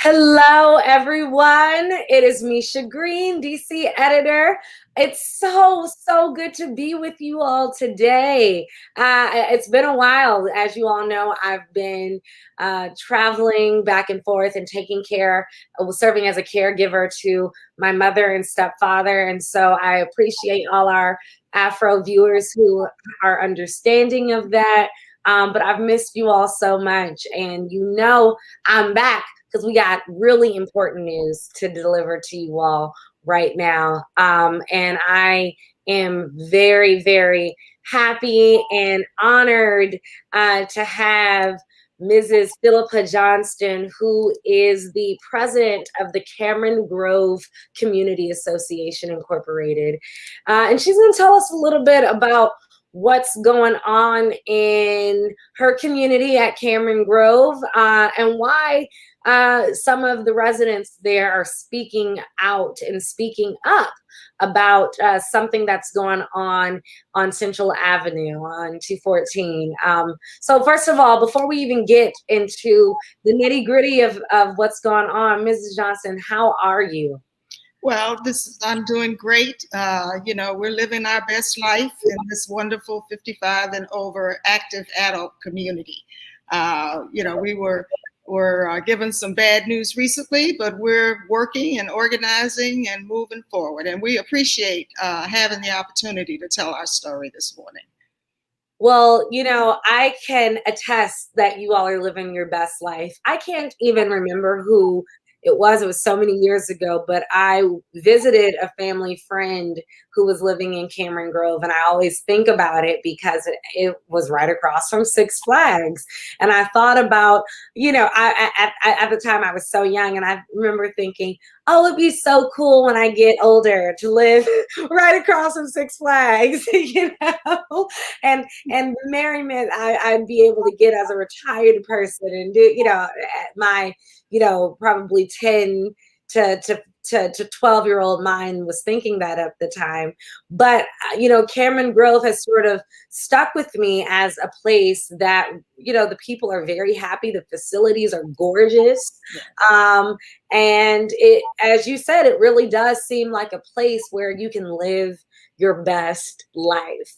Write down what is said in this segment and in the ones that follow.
Hello, everyone. It is Misha Green, DC editor. It's so good to be with you all today. It's been a while. As you all know, I've been traveling back and forth and serving as a caregiver to my mother and stepfather. And so I appreciate all our Afro viewers who are understanding of that. But I've missed you all so much. And I'm back because we got really important news to deliver to you all right now. And I am very happy and honored to have Mrs. Phillipa Johnston, who is the president of the Cameron Grove Community Association Incorporated. And she's going to tell us a little bit about what's going on in her community at Cameron Grove and why some of the residents there are speaking out and speaking up about something that's going on Central Avenue on 214. So first of all, before we even get into the nitty gritty of what's going on, Mrs. Johnston, how are you? Well, I'm doing great. We're living our best life in this wonderful 55 and over active adult community. We were given some bad news recently, but we're working and organizing and moving forward. And we appreciate having the opportunity to tell our story this morning. Well, I can attest that you all are living your best life. I can't even remember who it was so many years ago, but I visited a family friend who was living in Cameron Grove, and I always think about it because it was right across from Six Flags. And I thought about, at the time I was so young, and I remember thinking, oh, it'd be so cool when I get older to live right across from Six Flags, and the merriment I'd be able to get as a retired person and do, at my, probably 10 to 12-year-old mind was thinking that at the time. But, Cameron Grove has sort of stuck with me as a place that, the people are very happy. The facilities are gorgeous. And it, as you said, it really does seem like a place where you can live your best life.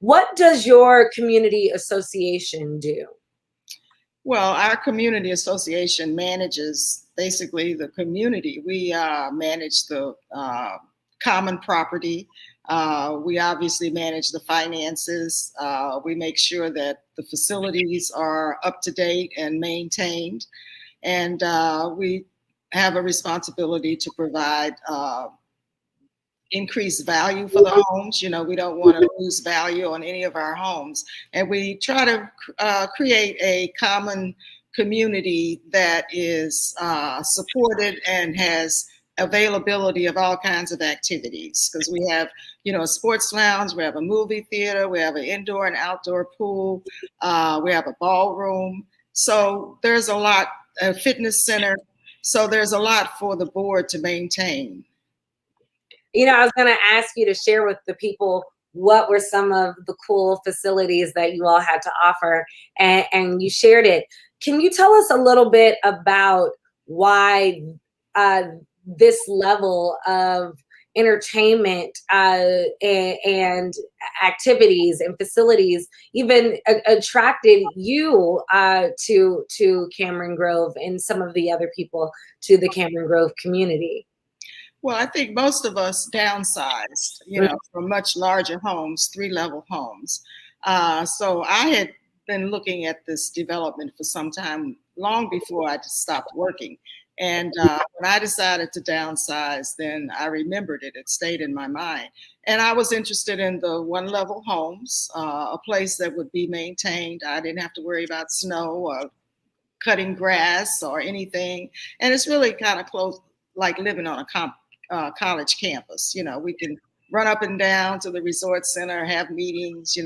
What does your community association do? Well, our community association manages basically the community. We manage the common property. We obviously manage the finances. We make sure that the facilities are up to date and maintained. And we have a responsibility to provide increased value for the homes. We don't want to lose value on any of our homes. And we try to create a common community that is supported and has availability of all kinds of activities. Because we have, a sports lounge, we have a movie theater, we have an indoor and outdoor pool, we have a ballroom. So there's a lot, a fitness center. So there's a lot for the board to maintain. I was going to ask you to share with the people what were some of the cool facilities that you all had to offer, and you shared it. Can you tell us a little bit about why this level of entertainment and activities and facilities even attracted you to Cameron Grove and some of the other people to the Cameron Grove community? Well, I think most of us downsized, from much larger homes, 3-level homes. So I had been looking at this development for some time, long before I stopped working. And when I decided to downsize, then I remembered it. It stayed in my mind. And I was interested in the 1-level homes, a place that would be maintained. I didn't have to worry about snow or cutting grass or anything. And it's really kind of close, like living on a college campus. We can run up and down to the resort center, have meetings,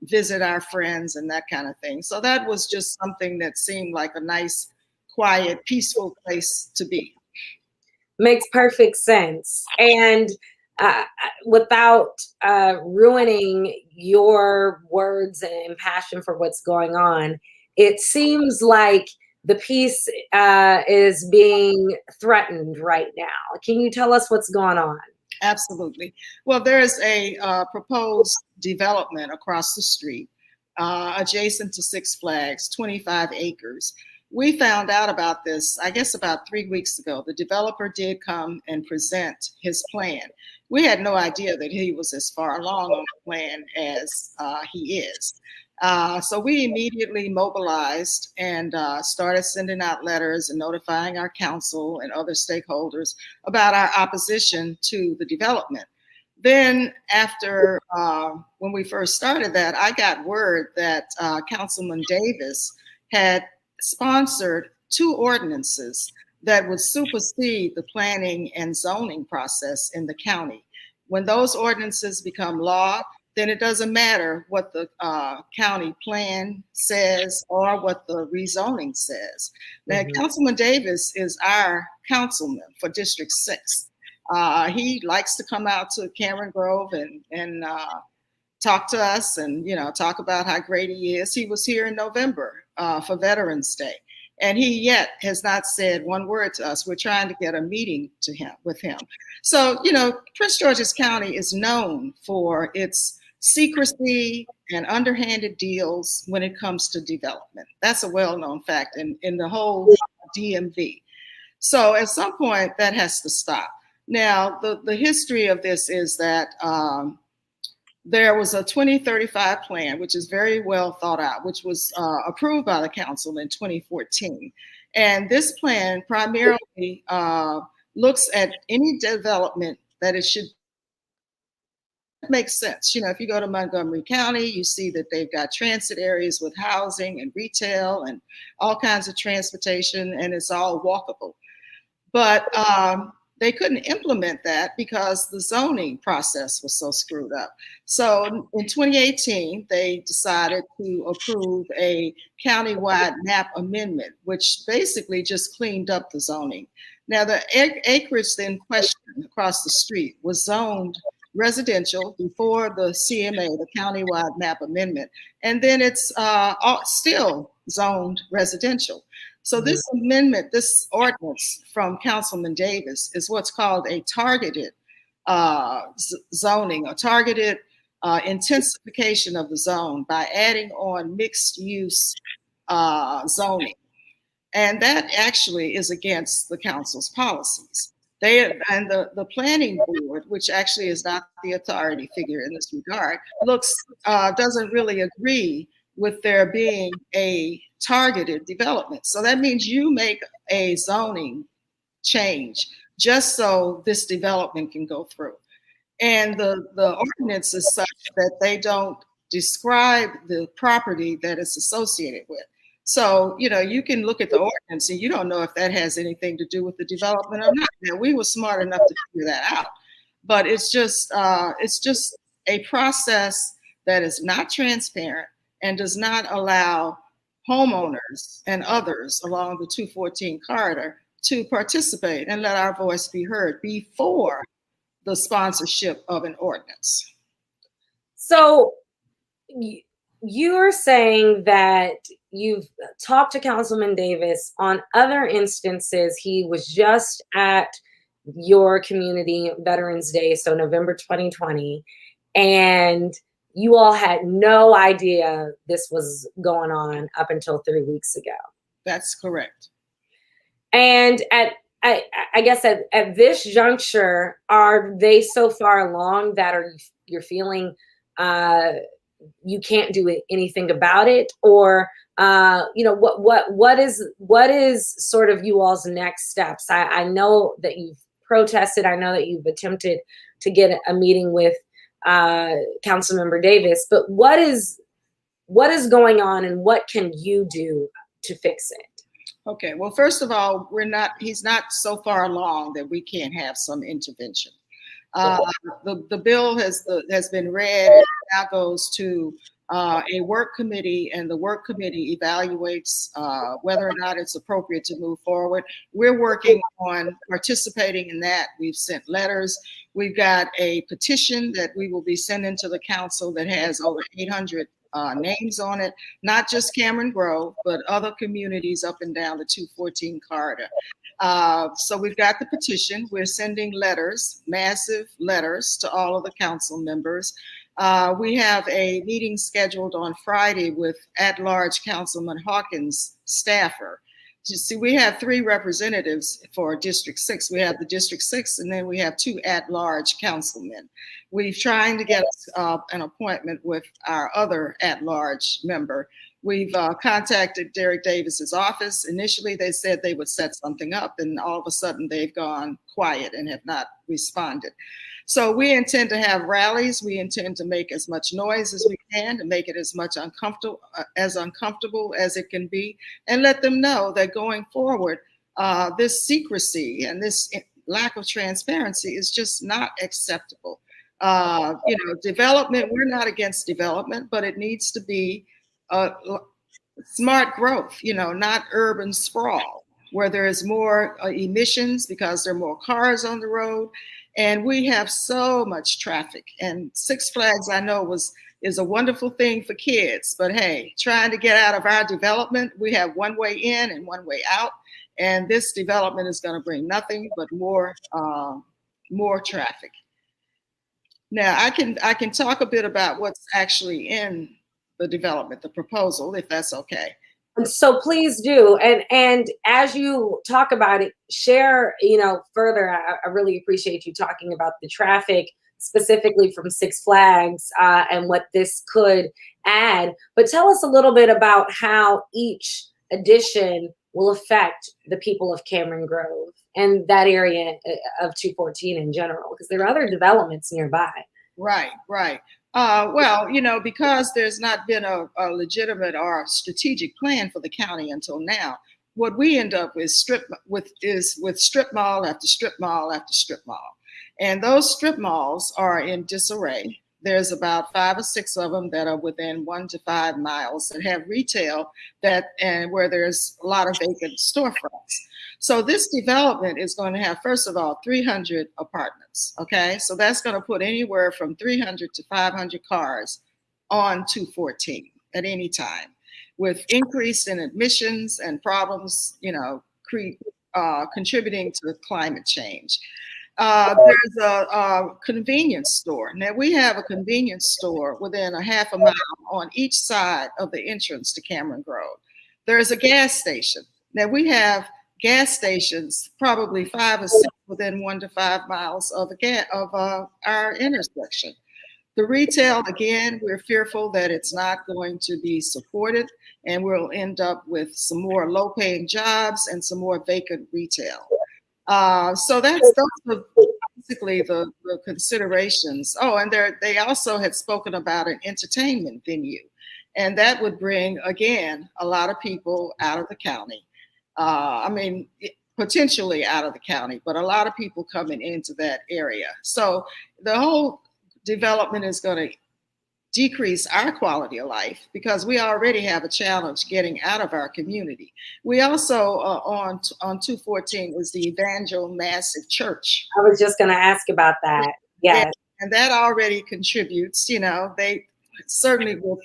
visit our friends and that kind of thing. So that was just something that seemed like a nice, quiet, peaceful place to be. Makes perfect sense. And without ruining your words and passion for what's going on, it seems like the peace is being threatened right now. Can you tell us what's going on? Absolutely. Well, there is a proposed development across the street, adjacent to Six Flags, 25 acres. We found out about this, I guess, about 3 weeks ago. The developer did come and present his plan. We had no idea that he was as far along on the plan as he is. So we immediately mobilized and started sending out letters and notifying our council and other stakeholders about our opposition to the development. Then after, when we first started that, I got word that Councilman Davis had sponsored 2 ordinances that would supersede the planning and zoning process in the county. When those ordinances become law, then it doesn't matter what the county plan says or what the rezoning says. Now, Councilman Davis is our councilman for District 6. He likes to come out to Cameron Grove and talk to us and, talk about how great he is. He was here in November for Veterans Day, and he yet has not said one word to us. We're trying to get a meeting with him. So, Prince George's County is known for its secrecy and underhanded deals when it comes to development. That's a well-known fact in the whole DMV. So at some point that has to stop. Now, the history of this is that there was a 2035 plan, which is very well thought out, which was approved by the council in 2014. And this plan primarily looks at any development that it should makes sense. If you go to Montgomery County, you see that they've got transit areas with housing and retail and all kinds of transportation, and it's all walkable. But they couldn't implement that because the zoning process was so screwed up. So in 2018, they decided to approve a countywide map amendment, which basically just cleaned up the zoning. Now, the acreage in question across the street was zoned residential before the CMA, the countywide map amendment, and then it's still zoned residential. So this amendment, this ordinance from Councilman Davis is what's called a targeted zoning, a targeted intensification of the zone by adding on mixed use zoning. And that actually is against the council's policies. The planning board, which actually is not the authority figure in this regard, doesn't really agree with there being a targeted development. So that means you make a zoning change just so this development can go through. And the ordinance is such that they don't describe the property that it's associated with. So, you can look at the ordinance and you don't know if that has anything to do with the development or not. Now, we were smart enough to figure that out, but it's just a process that is not transparent and does not allow homeowners and others along the 214 corridor to participate and let our voice be heard before the sponsorship of an ordinance. So you're saying that you've talked to Councilman Davis on other instances. He was just at your community Veterans Day, so November 2020, and you all had no idea this was going on up until 3 weeks ago. That's correct. And I guess at this juncture, are they so far along that you're feeling you can't do anything about it, or what is sort of you all's next steps? I know that you've protested. I know that you've attempted to get a meeting with Councilmember Davis, but what is going on, and what can you do to fix it? Okay. Well, first of all, he's not so far along that we can't have some intervention. The bill has been read and now goes to a work committee, and the work committee evaluates whether or not it's appropriate to move forward. We're working on participating in that. We've sent letters. We've got a petition that we will be sending to the council that has over 800 names on it, not just Cameron Grove, but other communities up and down the 214 corridor. So we've got the petition. We're sending letters, massive letters to all of the council members. We have a meeting scheduled on Friday with at-large Councilman Hawkins' staffer. You see, we have 3 representatives for District 6. We have the District 6, and then we have 2 at-large councilmen. We're trying to get an appointment with our other at-large member. We've contacted Derek Davis's office. Initially, they said they would set something up, and all of a sudden they've gone quiet and have not responded. So we intend to have rallies. We intend to make as much noise as we can to make it as much uncomfortable as it can be, and let them know that going forward, this secrecy and this lack of transparency is just not acceptable. Development, we're not against development, but it needs to be smart growth, not urban sprawl, where there is more emissions because there are more cars on the road. And we have so much traffic. And Six Flags, I know, is a wonderful thing for kids. But hey, trying to get out of our development, we have one way in and one way out. And this development is going to bring nothing but more traffic. Now, I can talk a bit about what's actually in the development, the proposal, if that's okay. So please do. And as you talk about it, share, further. I really appreciate you talking about the traffic specifically from Six Flags and what this could add. But tell us a little bit about how each addition will affect the people of Cameron Grove and that area of 214 in general, because there are other developments nearby. Right. Well, because there's not been a legitimate or strategic plan for the county until now, what we end up with strip mall after strip mall after strip mall. And those strip malls are in disarray. There's about 5 or 6 of them that are within 1 to 5 miles that have retail and where there's a lot of vacant storefronts. So this development is going to have, first of all, 300 apartments, okay? So that's going to put anywhere from 300 to 500 cars on 214 at any time, with increase in admissions and problems, contributing to climate change. There's a convenience store. Now, we have a convenience store within a half a mile on each side of the entrance to Cameron Grove. There's a gas station. Now, we have gas stations, probably 5 or 6 within 1 to 5 miles of our intersection. The retail, again, we're fearful that it's not going to be supported, and we'll end up with some more low-paying jobs and some more vacant retail. So those are basically the considerations. Oh, and they also had spoken about an entertainment venue, and that would bring, again, a lot of people out of the county. Potentially out of the county, but a lot of people coming into that area. So the whole development is going to decrease our quality of life because we already have a challenge getting out of our community. We also, on 214, is the Evangel Massive Church. I was just going to ask about that. Yes. And that already contributes, they certainly with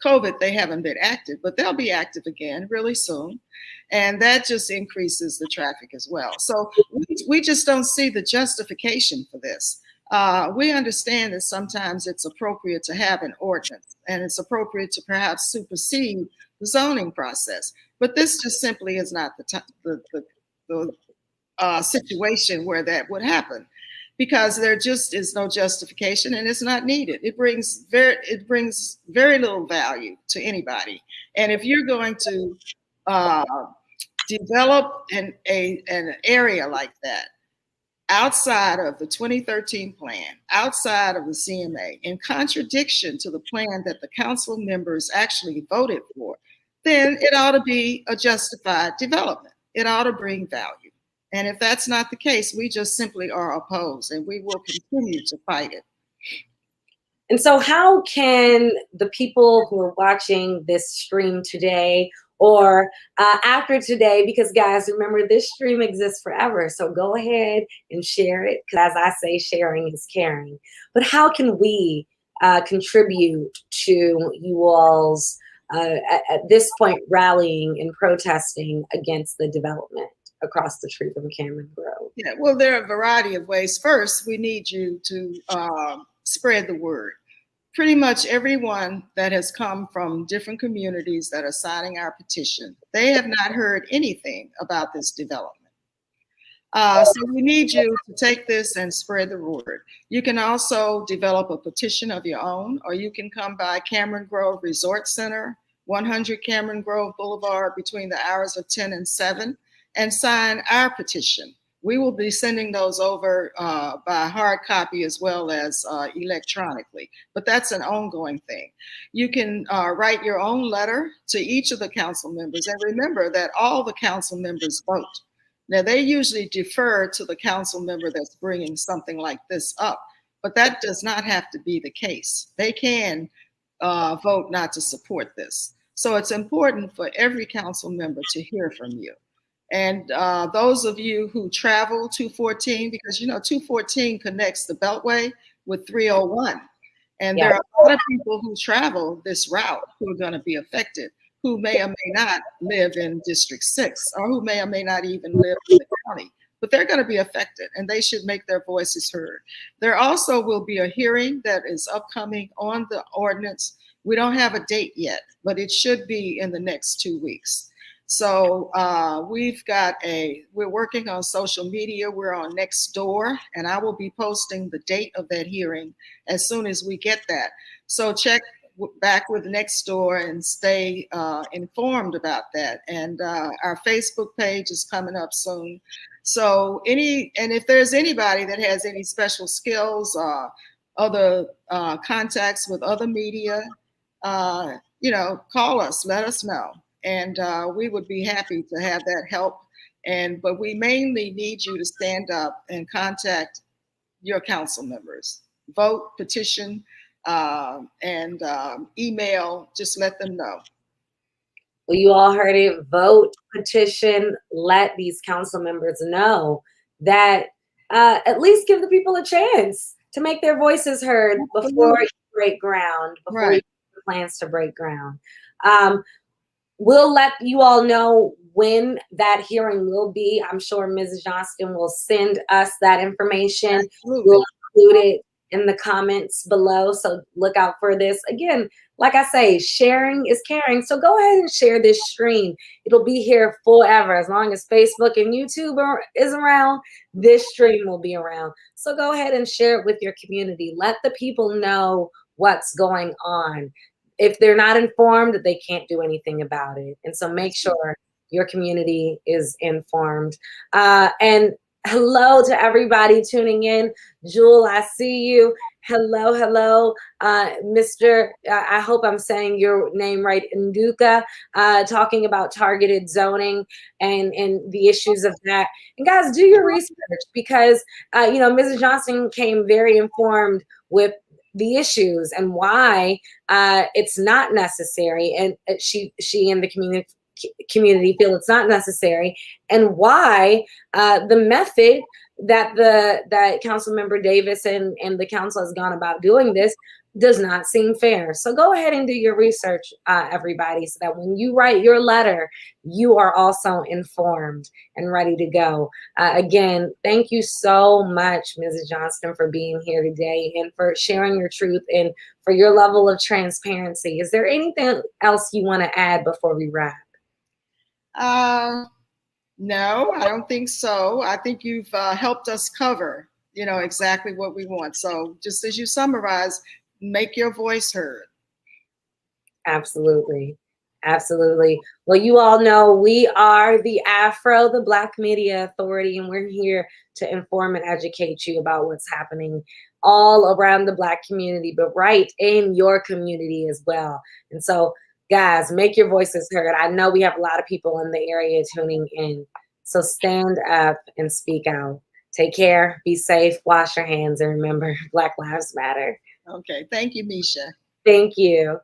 COVID, they haven't been active, but they'll be active again really soon. And that just increases the traffic as well. So we just don't see the justification for this. We understand that sometimes it's appropriate to have an ordinance and it's appropriate to perhaps supersede the zoning process. But this just simply is not the situation where that would happen, because there just is no justification and it's not needed. It brings very little value to anybody. And if you're going to develop an area like that outside of the 2013 plan, outside of the CMA, in contradiction to the plan that the council members actually voted for, then it ought to be a justified development. It ought to bring value. And if that's not the case, we just simply are opposed, and we will continue to fight it. And so how can the people who are watching this stream today or after today, because guys, remember this stream exists forever, so go ahead and share it, because as I say, sharing is caring. But how can we contribute to you all's, at this point, rallying and protesting against the development across the street from Cameron Grove? Yeah, well, there are a variety of ways. First, we need you to spread the word. Pretty much everyone that has come from different communities that are signing our petition, they have not heard anything about this development. So we need you to take this and spread the word. You can also develop a petition of your own, or you can come by Cameron Grove Resort Center, 100 Cameron Grove Boulevard, between the hours of 10 and 7, and sign our petition. We will be sending those over by hard copy as well as electronically, but that's an ongoing thing. You can write your own letter to each of the council members, and remember that all the council members vote. Now, they usually defer to the council member that's bringing something like this up, but that does not have to be the case. They can vote not to support this. So it's important for every council member to hear from you. And those of you who travel 214, because 214 connects the Beltway with 301. And there are a lot of people who travel this route who are going to be affected, who may or may not live in District 6, or who may or may not even live in the county, but they're going to be affected, and they should make their voices heard. There also will be a hearing that is upcoming on the ordinance. We don't have a date yet, but it should be in the next 2 weeks. So we're working on social media. We're on Nextdoor, and I will be posting the date of that hearing as soon as we get that. So check back with Nextdoor and stay informed about that. And our Facebook page is coming up soon. So if there's anybody that has any special skills, other contacts with other media, call us, let us know. And we would be happy to have that help. But we mainly need you to stand up and contact your council members. Vote, petition, and email, just let them know. Well, you all heard it. Vote, petition, let these council members know that at least give the people a chance to make their voices heard before you break ground, before you make plans to break ground. We'll let you all know when that hearing will be. I'm sure Mrs. Johnston will send us that information. Absolutely. We'll include it in the comments below, so look out for this. Again, like I say, sharing is caring, so go ahead and share this stream. It'll be here forever. As long as Facebook and YouTube is around, this stream will be around. So go ahead and share it with your community. Let the people know what's going on. If they're not informed, they can't do anything about it. And so make sure your community is informed. And hello to everybody tuning in. Jewel, I see you. Hello. Mr. I hope I'm saying your name right, Nduka, talking about targeted zoning and the issues of that. And guys, do your research, because, Mrs. Johnston came very informed with the issues and why it's not necessary, and she and the community feel it's not necessary, and why the method that Council Member Davis and the council has gone about doing this does not seem fair. So go ahead and do your research, everybody, so that when you write your letter, you are also informed and ready to go. Again, thank you so much, Mrs. Johnston, for being here today and for sharing your truth and for your level of transparency. Is there anything else you want to add before we wrap? No, I don't think so. I think you've helped us cover, exactly what we want. So just as you summarize, make your voice heard. Absolutely. Well, you all know we are the Afro, the Black Media Authority, and we're here to inform and educate you about what's happening all around the Black community, but right in your community as well. And so, guys, make your voices heard. I know we have a lot of people in the area tuning in, so stand up and speak out. Take care, be safe, wash your hands, and remember, Black Lives Matter. Okay, thank you, Misha. Thank you.